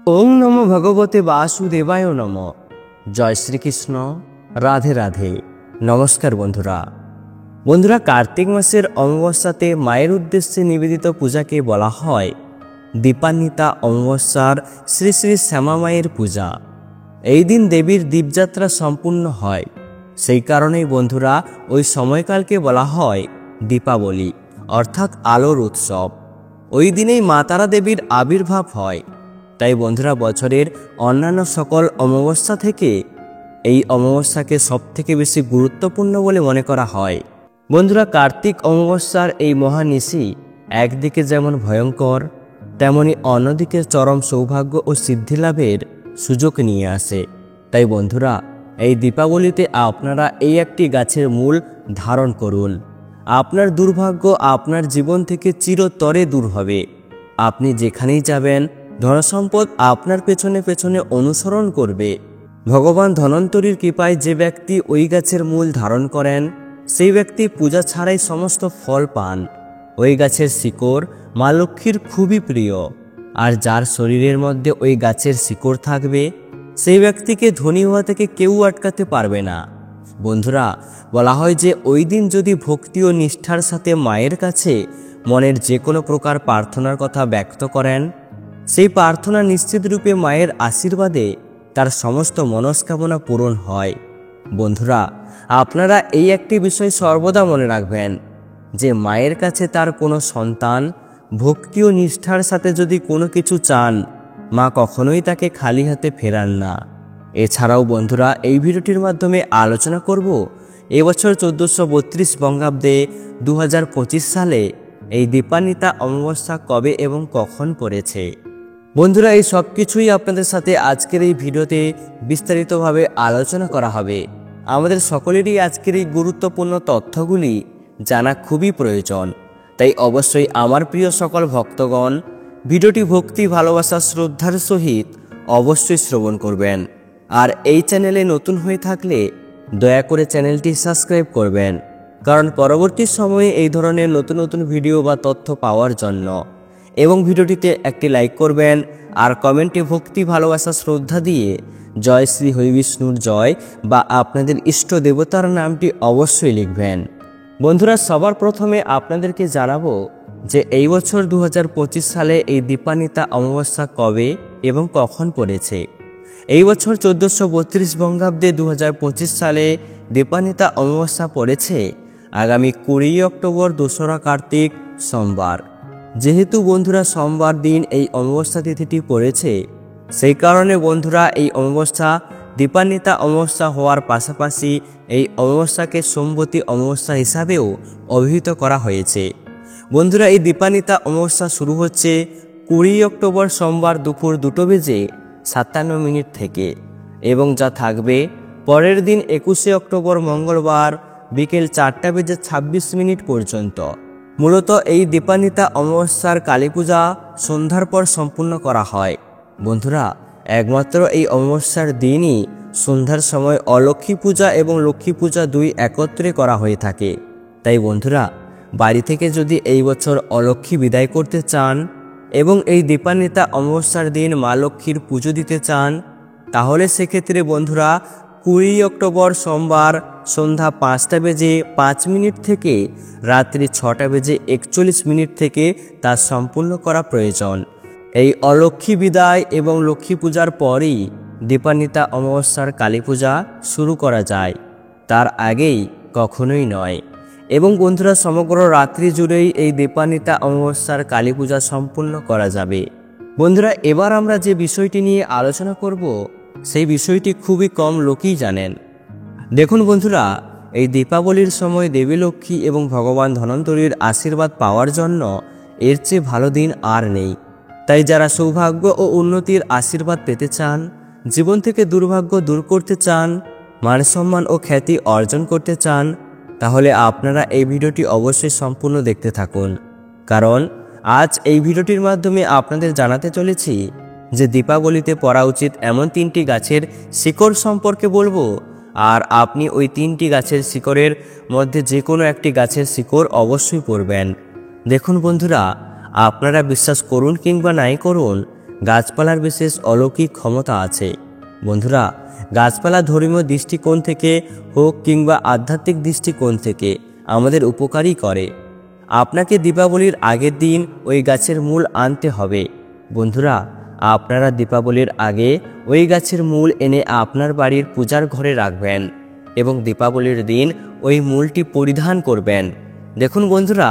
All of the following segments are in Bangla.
ওং নমো ভগবতে বাসুদেবায় নম। জয় শ্রীকৃষ্ণ। রাধে রাধে। নমস্কার বন্ধুরা, কার্তিক মাসের অমাবস্যাতে মায়ের উদ্দেশ্যে নিবেদিত পূজাকে বলা হয় দীপান্বিতা অমাবস্যার শ্রী শ্রী শ্যামা মায়ের পূজা। এই দিন দেবীর দীপযাত্রা সম্পূর্ণ হয়। সেই কারণেই বন্ধুরা ওই সময়কালকে বলা হয় দীপাবলি, অর্থাৎ আলোর উৎসব। ওই দিনেই মা তারা দেবীর আবির্ভাব হয়। তাই বন্ধুরা, বছরের অন্যান্য সকল অমাবস্যা থেকে এই অমাবস্যাকে সবথেকে বেশি গুরুত্বপূর্ণ বলে মনে করা হয়। বন্ধুরা, কার্তিক অমাবস্যার এই মহানিশি একদিকে যেমন ভয়ঙ্কর, তেমনি অন্যদিকে চরম সৌভাগ্য ও সিদ্ধিলাভের সুযোগ নিয়ে আসে। তাই বন্ধুরা, এই দীপাবলিতে আপনারা এই একটি গাছের মূল ধারণ করুন। আপনার দুর্ভাগ্য আপনার জীবন থেকে চিরতরে দূর হবে। আপনি যেখানেই যাবেন ধনসম্পদ আপনার পেছনে পেছনে অনুসরণ করবে। ভগবান ধন্বন্তরীর কৃপায় যে ব্যক্তি ওই গাছের মূল ধারণ করেন, সেই ব্যক্তি পূজা ছাড়াই সমস্ত ফল পান। ওই গাছের শিকড় মা লক্ষ্মীর খুবই প্রিয়, আর যার শরীরের মধ্যে ওই গাছের শিকড় থাকবে, সেই ব্যক্তিকে ধনী হওয়া থেকে কেউ আটকাতে পারবে না। বন্ধুরা, বলা হয় যে ওই দিন যদি ভক্তি ও নিষ্ঠার সাথে মায়ের কাছে মনের যে কোনো প্রকার প্রার্থনার কথা ব্যক্ত করেন, সেই প্রার্থনা নিশ্চিত রূপে মায়ের আশীর্বাদে তার সমস্ত মনস্কামনা পূরণ হয়। বন্ধুরা, আপনারা এই একটি বিষয় সর্বদা মনে রাখবেন যে মায়ের কাছে তার কোনো সন্তান ভক্তি ও নিষ্ঠার সাথে যদি কোনো কিছু চান, মা কখনোই তাকে খালি হাতে ফেরান না। এছাড়াও বন্ধুরা, এই ভিডিওটির মাধ্যমে আলোচনা করব এবছর 1432 বঙ্গাব্দে 2025 সালে এই দীপান্বিতা অমাবস্যা কবে এবং কখন পড়েছে। বন্ধুরা, এই সব কিছুই আপনাদের সাথে আজকের এই ভিডিওতে বিস্তারিতভাবে আলোচনা করা হবে। আমাদের সকলেরই আজকের এই গুরুত্বপূর্ণ তথ্যগুলি জানা খুবই প্রয়োজন। তাই অবশ্যই আমার প্রিয় সকল ভক্তগণ ভিডিওটি ভক্তি, ভালোবাসা, শ্রদ্ধার সহিত অবশ্যই শ্রবণ করবেন। আর এই চ্যানেলে নতুন হয়ে থাকলে দয়া করে চ্যানেলটি সাবস্ক্রাইব করবেন, কারণ পরবর্তী সময়ে এই ধরনের নতুন নতুন ভিডিও বা তথ্য পাওয়ার জন্য। এবং ভিডিওটিতে একটি লাইক করবেন, আর কমেন্টে ভক্তি, ভালোবাসা, শ্রদ্ধা দিয়ে জয় শ্রী হরি বিষ্ণুর জয় বা আপনাদের ইষ্ট দেবতার নামটি অবশ্যই লিখবেন। বন্ধুরা, সবার প্রথমে আপনাদেরকে জানাবো যে এই বছর 2025 সালে এই দীপান্বিতা অমাবস্যা কবে এবং কখন পড়েছে। এই বছর 1432 বঙ্গাব্দে 2025 সালে দীপান্বিতা অমাবস্যা পড়েছে আগামী 20 অক্টোবর, 2রা কার্তিক, সোমবার। যেহেতু বন্ধুরা সোমবার দিন এই অমাবস্যা তিথিটি পড়েছে, সেই কারণে বন্ধুরা এই অমাবস্যা দীপান্বিতা অমাবস্যা হওয়ার পাশাপাশি এই অমাবস্যাকে সোমবতী অমাবস্যা হিসাবেও অভিহিত করা হয়েছে। বন্ধুরা, এই দীপান্বিতা অমাবস্যা শুরু হচ্ছে 20 অক্টোবর সোমবার দুপুর 2:57 থেকে, এবং যা থাকবে পরের দিন 21 অক্টোবর মঙ্গলবার বিকেল 4:26 পর্যন্ত। মূলত এই দীপান্বিতা অমাবস্যার কালী পূজা সন্ধ্যার পর সম্পূর্ণ করা হয়। বন্ধুরা, একমাত্র এই অমাবস্যার দিনই সন্ধ্যার সময় অলক্ষ্মী পূজা এবং লক্ষ্মী পূজা দুই একত্রে করা হয়ে থাকে। তাই বন্ধুরা, বাড়ি থেকে যদি এই বছর অলক্ষ্মী বিদায় করতে চান এবং এই দীপান্বিতা অমাবস্যার দিন মা লক্ষ্মীর পুজো দিতে চান, তাহলে সেক্ষেত্রে বন্ধুরা 20 অক্টোবর সোমবার সন্ধ্যা 5:05 থেকে রাত্রি 6:41 থেকে তা সম্পূর্ণ করা প্রয়োজন। এই অলক্ষ্মী বিদায় এবং লক্ষ্মী পূজার পরই দীপান্বিতা অমাবস্যার কালী পূজা শুরু করা যায়, তার আগেই কখনোই নয়। এবং বন্ধুরা, সমগ্র রাত্রি জুড়েই এই দীপান্বিতা অমাবস্যার কালী পূজা সম্পূর্ণ করা যাবে। বন্ধুরা, এবার আমরা যে বিষয়টি নিয়ে আলোচনা করব, সেই বিষয়টি খুবই কম লোকই জানেন। দেখুন বন্ধুরা, এই দীপাবলির সময় দেবী লক্ষ্মী এবং ভগবান ধন্বন্তরীর আশীর্বাদ পাওয়ার জন্য এর চেয়ে ভালো দিন আর নেই। তাই যারা সৌভাগ্য ও উন্নতির আশীর্বাদ পেতে চান, জীবন থেকে দুর্ভাগ্য দূর করতে চান, মান সম্মান ও খ্যাতি অর্জন করতে চান, তাহলে আপনারা এই ভিডিওটি অবশ্যই সম্পূর্ণ দেখতে থাকুন। কারণ আজ এই ভিডিওটির মাধ্যমে আপনাদের জানাতে চলেছি যে দীপাবলিতে পড়া উচিত এমন 3টি গাছের শিকড় সম্পর্কে বলবো, আর আপনি ওই 3টি গাছের শিকড়ের মধ্যে যে কোনো একটি গাছের শিকড় অবশ্যই পড়বেন। দেখুন বন্ধুরা, আপনারা বিশ্বাস করুন কিংবা নাই করুন, গাছপালার বিশেষ অলৌকিক ক্ষমতা আছে। বন্ধুরা, গাছপালা ধর্মীয় দৃষ্টিকোণ থেকে হোক কিংবা আধ্যাত্মিক দৃষ্টিকোণ থেকে আমাদের উপকারই করে। আপনাকে দীপাবলির আগের দিন ওই গাছের মূল আনতে হবে। বন্ধুরা, আপনারা দীপাবলির আগে ওই গাছের মূল এনে আপনার বাড়ির পূজার ঘরে রাখবেন এবং দীপাবলির দিন ওই মূলটি পরিধান করবেন। দেখুন বন্ধুরা,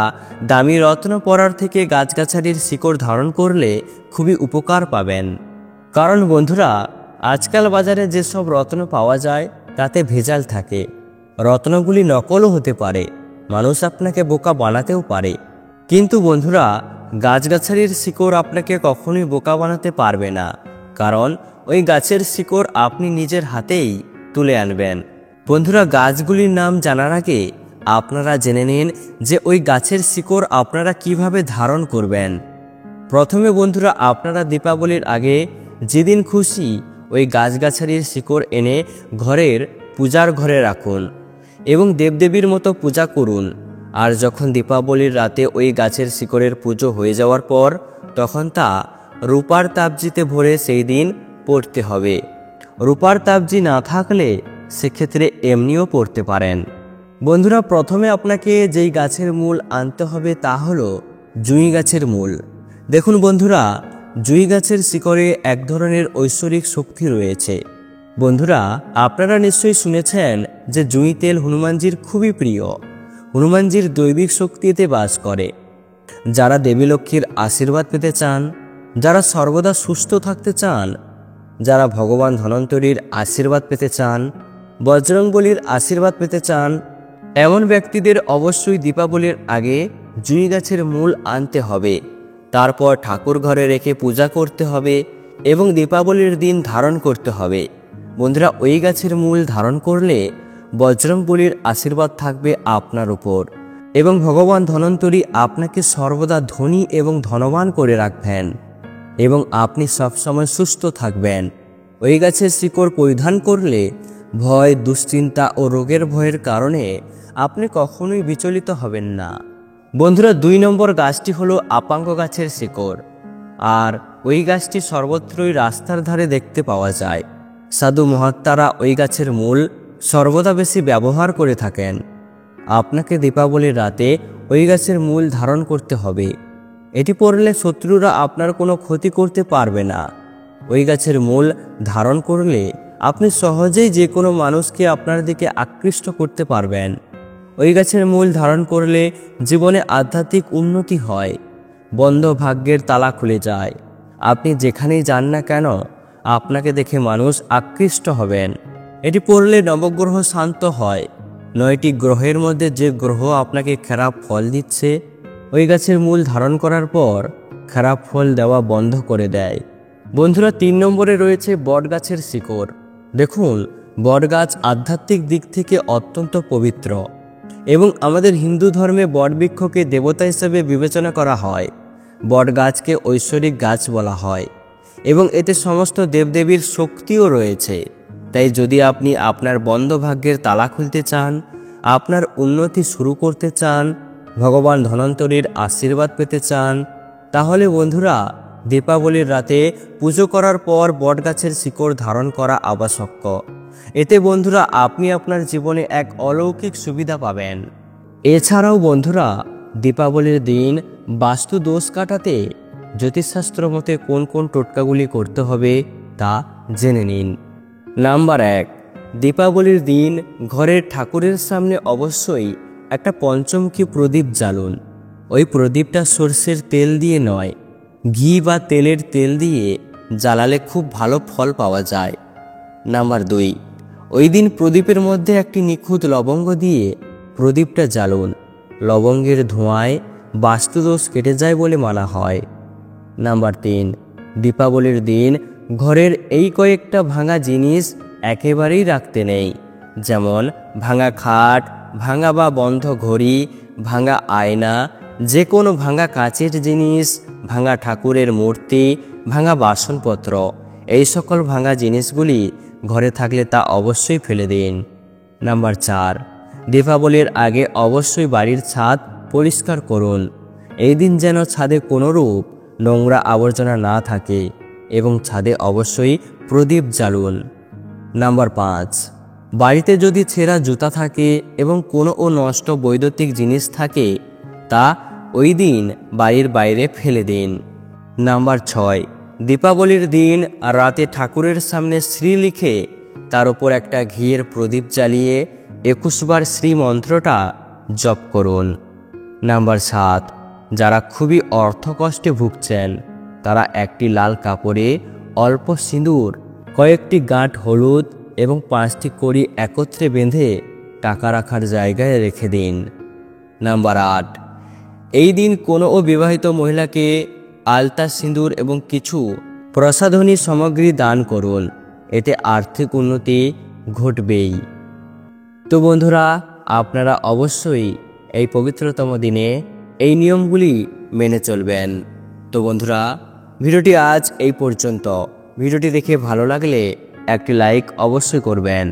দামি রত্ন পরার থেকে গাছগাছালির শিকড় ধারণ করলে খুবই উপকার পাবেন। কারণ বন্ধুরা, আজকাল বাজারে যেসব রত্ন পাওয়া যায় তাতে ভেজাল থাকে। রত্নগুলি নকলও হতে পারে, মানুষ আপনাকে বোকা বানাতেও পারে। কিন্তু বন্ধুরা, গাছগাছালির শিকড় আপনাকে কখনোই বোকা বানাতে পারবে না, কারণ ওই গাছের শিকড় আপনি নিজের হাতেই তুলে আনবেন। বন্ধুরা, গাছগুলির নাম জানার আগে আপনারা জেনে নিন যে ওই গাছের শিকড় আপনারা কিভাবে ধারণ করবেন। প্রথমে বন্ধুরা, আপনারা দীপাবলির আগে যেদিন খুশি ওই গাছগাছালির শিকড় এনে ঘরের পূজার ঘরে রাখুন এবং দেবদেবীর মতো পূজা করুন। আর যখন দীপাবলির রাতে ওই গাছের শিকড়ের পুজো হয়ে যাওয়ার পর তখন তা রূপার তাবজিতে ভরে সেই দিন পড়তে হবে। রূপার তাবজি না থাকলে সেক্ষেত্রে এমনিও পড়তে পারেন। বন্ধুরা, প্রথমে আপনাকে যেই গাছের মূল আনতে হবে তা হলো জুঁই গাছের মূল। দেখুন বন্ধুরা, জুঁই গাছের শিকড়ে এক ধরনের ঐশ্বরিক শক্তি রয়েছে। বন্ধুরা, আপনারা নিশ্চয়ই শুনেছেন যে জুঁই তেল হনুমানজির খুবই প্রিয়। হনুমানজির দৈবিক শক্তিতে বাস করে। যারা দেবী লক্ষ্মীর আশীর্বাদ পেতে চান, যারা সর্বদা সুস্থ থাকতে চান, যারা ভগবান ধন্বন্তরীর আশীর্বাদ পেতে চান, বজরংবলীর আশীর্বাদ পেতে চান, এমন ব্যক্তিদের অবশ্যই দীপাবলির আগে জুঁই গাছের মূল আনতে হবে। তারপর ঠাকুর ঘরে রেখে পূজা করতে হবে এবং দীপাবলির দিন ধারণ করতে হবে। বন্ধুরা, ওই গাছের মূল ধারণ করলে বজরংবলীর আশীর্বাদ থাকবে আপনার উপর এবং ভগবান ধন্বন্তরী আপনাকে সর্বদা ধনী এবং ধনবান করে রাখবেন এবং আপনি সবসময় সুস্থ থাকবেন। ওই গাছের শিকড় পরিধান করলে ভয়, দুশ্চিন্তা ও রোগের ভয়ের কারণে আপনি কখনোই বিচলিত হবেন না। বন্ধুরা, 2 নম্বর গাছটি হলো আপাঙ্গ গাছের শিকড়। আর ওই গাছটি সর্বত্রই রাস্তার ধারে দেখতে পাওয়া যায়। সাধু মহাত্মারা ওই গাছের মূল সর্বদা বেশি ব্যবহার করে থাকেন। আপনাকে দীপাবলির রাতে ওই গাছের মূল ধারণ করতে হবে। এটি পড়লে শত্রুরা আপনার কোনো ক্ষতি করতে পারবে না। ওই গাছের মূল ধারণ করলে আপনি সহজেই যে কোনো মানুষকে আপনার দিকে আকৃষ্ট করতে পারবেন। ওই গাছের মূল ধারণ করলে জীবনে আধ্যাত্মিক উন্নতি হয়, বন্ধ ভাগ্যের তালা খুলে যায়। আপনি যেখানেই যান না কেন আপনাকে দেখে মানুষ আকৃষ্ট হবেন। এটি পড়লে নবগ্রহ শান্ত হয়। 9টি গ্রহের মধ্যে যে গ্রহ আপনাকে খারাপ ফল দিচ্ছে ওই গাছের মূল ধারণ করার পর খারাপ ফল দেওয়া বন্ধ করে দেয়। বন্ধুরা, 3 নম্বরে রয়েছে বটগাছের শিকড়। দেখুন, বটগাছ আধ্যাত্মিক দিক থেকে অত্যন্ত পবিত্র এবং আমাদের হিন্দু ধর্মে বটবৃক্ষকে দেবতা হিসেবে বিবেচনা করা হয়। বটগাছকে ঐশ্বরিক গাছ বলা হয় এবং এতে সমস্ত দেবদেবীর শক্তিও রয়েছে। তাই যদি আপনি আপনার বন্ধ ভাগ্যের তালা খুলতে চান, আপনার উন্নতি শুরু করতে চান, ভগবান ধন্বন্তরীর আশীর্বাদ পেতে চান, তাহলে বন্ধুরা দীপাবলির রাতে পুজো করার পর বটগাছের শিকড় ধারণ করা আবশ্যক। এতে বন্ধুরা আপনি আপনার জীবনে এক অলৌকিক সুবিধা পাবেন। এছাড়াও বন্ধুরা, দীপাবলির দিন বাস্তু দোষ কাটাতে জ্যোতিষশাস্ত্র মতে কোন কোন টোটকাগুলি করতে হবে তা জেনে নিন। নাম্বার 1, দীপাবলির দিন ঘরের ঠাকুরের সামনে অবশ্যই একটা পঞ্চমুখী প্রদীপ জ্বালুন। ওই প্রদীপটা সর্ষের তেল দিয়ে নয়, ঘি বা তেলের তেল দিয়ে জ্বালালে খুব ভালো ফল পাওয়া যায়। নাম্বার 2, ওই দিন প্রদীপের মধ্যে একটি নিখুঁত লবঙ্গ দিয়ে প্রদীপটা জ্বালুন। লবঙ্গের ধোঁয়ায় বাস্তুদোষ কেটে যায় বলে মানা হয়। নাম্বার 3, দীপাবলির দিন ঘরের এই কয়েকটা ভাঙা জিনিস একেবারেই রাখতে নেই, যেমন ভাঙা খাট, ভাঙা বা বন্ধ ঘড়ি, ভাঙা আয়না, যে কোনো ভাঙা কাচের জিনিস, ভাঙা ঠাকুরের মূর্তি, ভাঙা বাসনপত্র, এই সকল ভাঙা জিনিসগুলি ঘরে থাকলে তা অবশ্যই ফেলে দিন। নাম্বার 4, দীপাবলির আগে অবশ্যই বাড়ির ছাদ পরিষ্কার করুন। এই দিন যেন ছাদে কোনোরূপ নোংরা আবর্জনা না থাকে। এবং ছাদে অবশ্যই প্রদীপ জ্বালুন। নাম্বার 5, বাড়িতে যদি ছেঁড়া জুতা থাকে এবং কোনো নষ্ট বৈদ্যুতিক জিনিস থাকে তা ওই দিন বাড়ির বাইরে ফেলে দিন। নাম্বার 6, দীপাবলির দিন রাতে ঠাকুরের সামনে শ্রী লিখে তার উপর একটা ঘিয়ের প্রদীপ জ্বালিয়ে 21 বার শ্রী মন্ত্রটা জপ করুন। নাম্বার 7, যারা খুবই অর্থকষ্টে ভুগছেন তারা একটি লাল কাপড়ে অল্প সিঁদুর, কয়েকটি গাঁট হলুদ এবং 5টি কড়ি একত্রে বেঁধে টাকা রাখার জায়গায় রেখে দিন। নাম্বার 8, এই দিন কোনো বিবাহিত মহিলাকে আলতা, সিঁদুর এবং কিছু প্রসাধনী সামগ্রী দান করুন, এতে আর্থিক উন্নতি ঘটবেই। তো বন্ধুরা, আপনারা অবশ্যই এই পবিত্রতম দিনে এই নিয়মগুলি মেনে চলবেন। তো বন্ধুরা, ভিডিওটি আজ এই পর্যন্ত। ভিডিওটি দেখে ভালো লাগলে একটি লাইক অবশ্যই করবেন।